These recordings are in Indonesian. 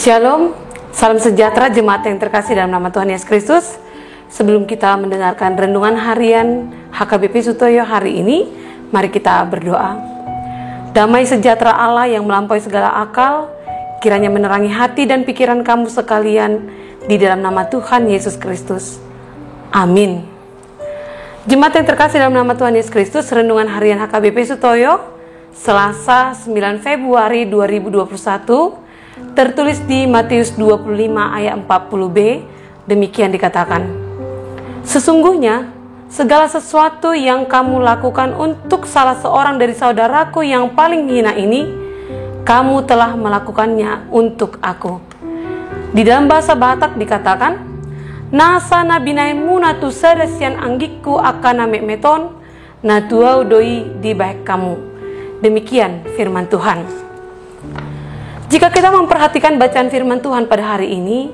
Shalom, salam sejahtera jemaat yang terkasih dalam nama Tuhan Yesus Kristus. Sebelum kita mendengarkan renungan harian HKBP Sutoyo hari ini, mari kita berdoa. Damai sejahtera Allah yang melampaui segala akal, kiranya menerangi hati dan pikiran kamu sekalian di dalam nama Tuhan Yesus Kristus. Amin. Jemaat yang terkasih dalam nama Tuhan Yesus Kristus, renungan harian HKBP Sutoyo, Selasa 9 Februari 2021, tertulis di Matius 25 ayat 40b, demikian dikatakan, sesungguhnya segala sesuatu yang kamu lakukan untuk salah seorang dari saudaraku yang paling hina ini, kamu telah melakukannya untuk aku. Di dalam bahasa Batak dikatakan, nasa nabinai munatu sedesian anggiku akan namek meton, natuau doi di baik kamu. Demikian firman Tuhan. Jika kita memperhatikan bacaan firman Tuhan pada hari ini,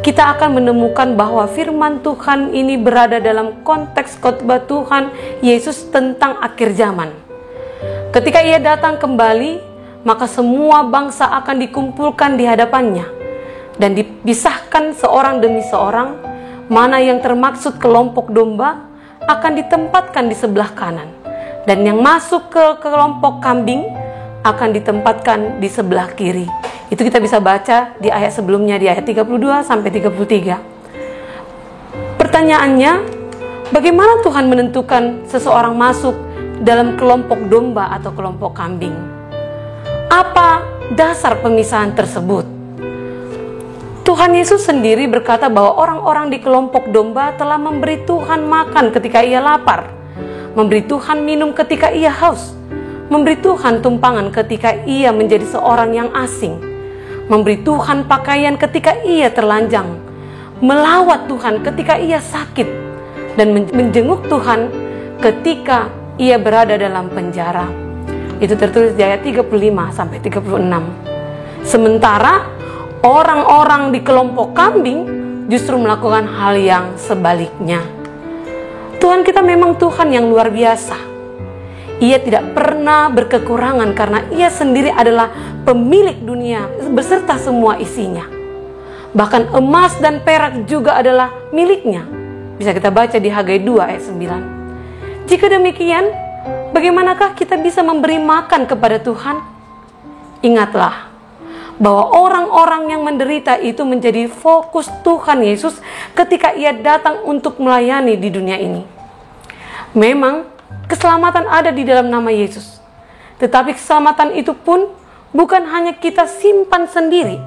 kita akan menemukan bahwa firman Tuhan ini berada dalam konteks khotbah Tuhan Yesus tentang akhir zaman. Ketika ia datang kembali, maka semua bangsa akan dikumpulkan di hadapannya dan dipisahkan seorang demi seorang. Mana yang termaksud kelompok domba akan ditempatkan di sebelah kanan, dan yang masuk ke kelompok kambing akan ditempatkan di sebelah kiri. Itu kita bisa baca di ayat sebelumnya, di ayat 32 sampai 33. Pertanyaannya, bagaimana Tuhan menentukan seseorang masuk dalam kelompok domba atau kelompok kambing? Apa dasar pemisahan tersebut? Tuhan Yesus sendiri berkata bahwa orang-orang di kelompok domba telah memberi Tuhan makan ketika ia lapar, memberi Tuhan minum ketika ia haus, memberi Tuhan tumpangan ketika ia menjadi seorang yang asing, memberi Tuhan pakaian ketika ia telanjang, melawat Tuhan ketika ia sakit, dan menjenguk Tuhan ketika ia berada dalam penjara. Itu tertulis di ayat 35 sampai 36. Sementara orang-orang di kelompok kambing justru melakukan hal yang sebaliknya. Tuhan kita memang Tuhan yang luar biasa. Ia tidak pernah berkekurangan karena ia sendiri adalah pemilik dunia beserta semua isinya. Bahkan emas dan perak juga adalah miliknya. Bisa kita baca di Hagai 2 ayat 9. Jika demikian, bagaimanakah kita bisa memberi makan kepada Tuhan? Ingatlah bahwa orang-orang yang menderita itu menjadi fokus Tuhan Yesus ketika ia datang untuk melayani di dunia ini. Memang keselamatan ada di dalam nama Yesus. Tetapi keselamatan itu pun bukan hanya kita simpan sendiri.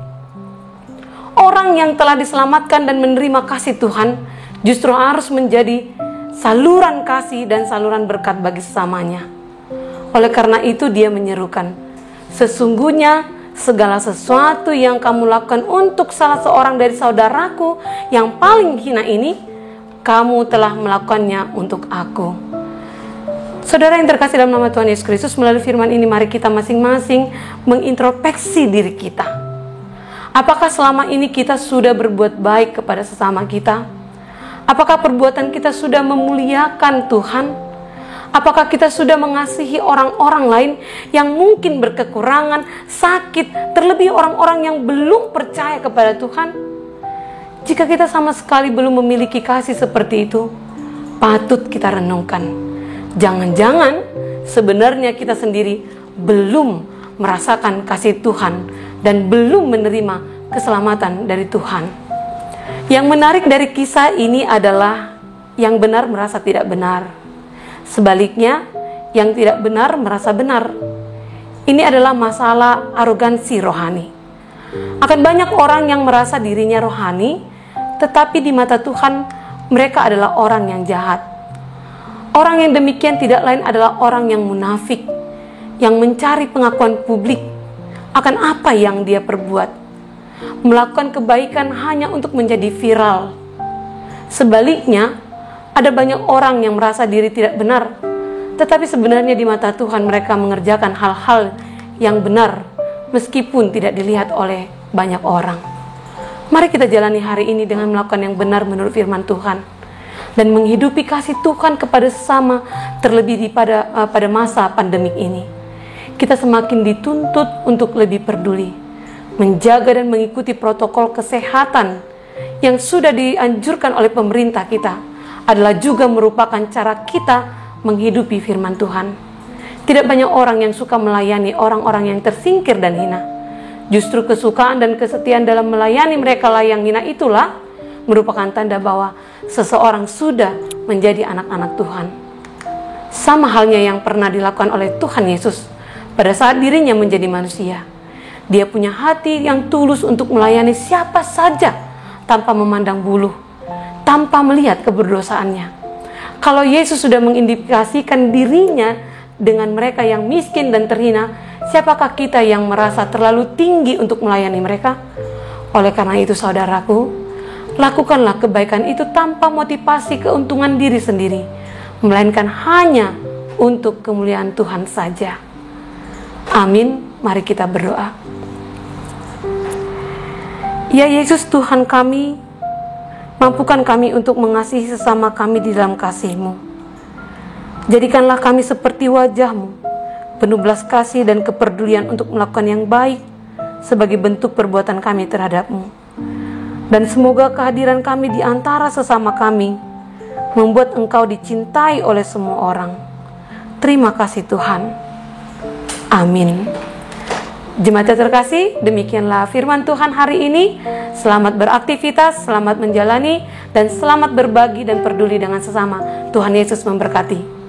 Orang yang telah diselamatkan dan menerima kasih Tuhan justru harus menjadi saluran kasih dan saluran berkat bagi sesamanya. Oleh karena itu dia menyerukan, sesungguhnya segala sesuatu yang kamu lakukan untuk salah seorang dari saudaraku yang paling hina ini, kamu telah melakukannya untuk aku. Saudara yang terkasih dalam nama Tuhan Yesus Kristus, melalui firman ini mari kita masing-masing mengintrospeksi diri kita. Apakah selama ini kita sudah berbuat baik kepada sesama kita? Apakah perbuatan kita sudah memuliakan Tuhan? Apakah kita sudah mengasihi orang-orang lain yang mungkin berkekurangan, sakit, terlebih orang-orang yang belum percaya kepada Tuhan? Jika kita sama sekali belum memiliki kasih seperti itu, patut kita renungkan. Jangan-jangan sebenarnya kita sendiri belum merasakan kasih Tuhan dan belum menerima keselamatan dari Tuhan. Yang menarik dari kisah ini adalah yang benar merasa tidak benar. Sebaliknya, yang tidak benar merasa benar. Ini adalah masalah arogansi rohani. Akan banyak orang yang merasa dirinya rohani, tetapi di mata Tuhan mereka adalah orang yang jahat. Orang yang demikian tidak lain adalah orang yang munafik, yang mencari pengakuan publik akan apa yang dia perbuat, melakukan kebaikan hanya untuk menjadi viral. Sebaliknya, ada banyak orang yang merasa diri tidak benar, tetapi sebenarnya di mata Tuhan mereka mengerjakan hal-hal yang benar, meskipun tidak dilihat oleh banyak orang. Mari kita jalani hari ini dengan melakukan yang benar menurut firman Tuhan, dan menghidupi kasih Tuhan kepada sesama, terlebih pada masa pandemik ini. Kita semakin dituntut untuk lebih peduli, menjaga dan mengikuti protokol kesehatan yang sudah dianjurkan oleh pemerintah kita adalah juga merupakan cara kita menghidupi firman Tuhan. Tidak banyak orang yang suka melayani orang-orang yang tersingkir dan hina. Justru kesukaan dan kesetiaan dalam melayani mereka yang hina itulah merupakan tanda bahwa seseorang sudah menjadi anak-anak Tuhan. Sama halnya yang pernah dilakukan oleh Tuhan Yesus pada saat dirinya menjadi manusia. Dia punya hati yang tulus untuk melayani siapa saja tanpa memandang bulu, tanpa melihat keberdosaannya. Kalau Yesus sudah mengindikasikan dirinya dengan mereka yang miskin dan terhina, siapakah kita yang merasa terlalu tinggi untuk melayani mereka? Oleh karena itu saudaraku, lakukanlah kebaikan itu tanpa motivasi keuntungan diri sendiri, melainkan hanya untuk kemuliaan Tuhan saja. Amin. Mari kita berdoa. Ya Yesus Tuhan kami, mampukan kami untuk mengasihi sesama kami di dalam kasih-Mu. Jadikanlah kami seperti wajah-Mu, penuh belas kasih dan kepedulian untuk melakukan yang baik sebagai bentuk perbuatan kami terhadap-Mu. Dan semoga kehadiran kami di antara sesama kami membuat Engkau dicintai oleh semua orang. Terima kasih Tuhan. Amin. Jemaat yang terkasih, demikianlah firman Tuhan hari ini. Selamat beraktivitas, selamat menjalani, dan selamat berbagi dan peduli dengan sesama. Tuhan Yesus memberkati.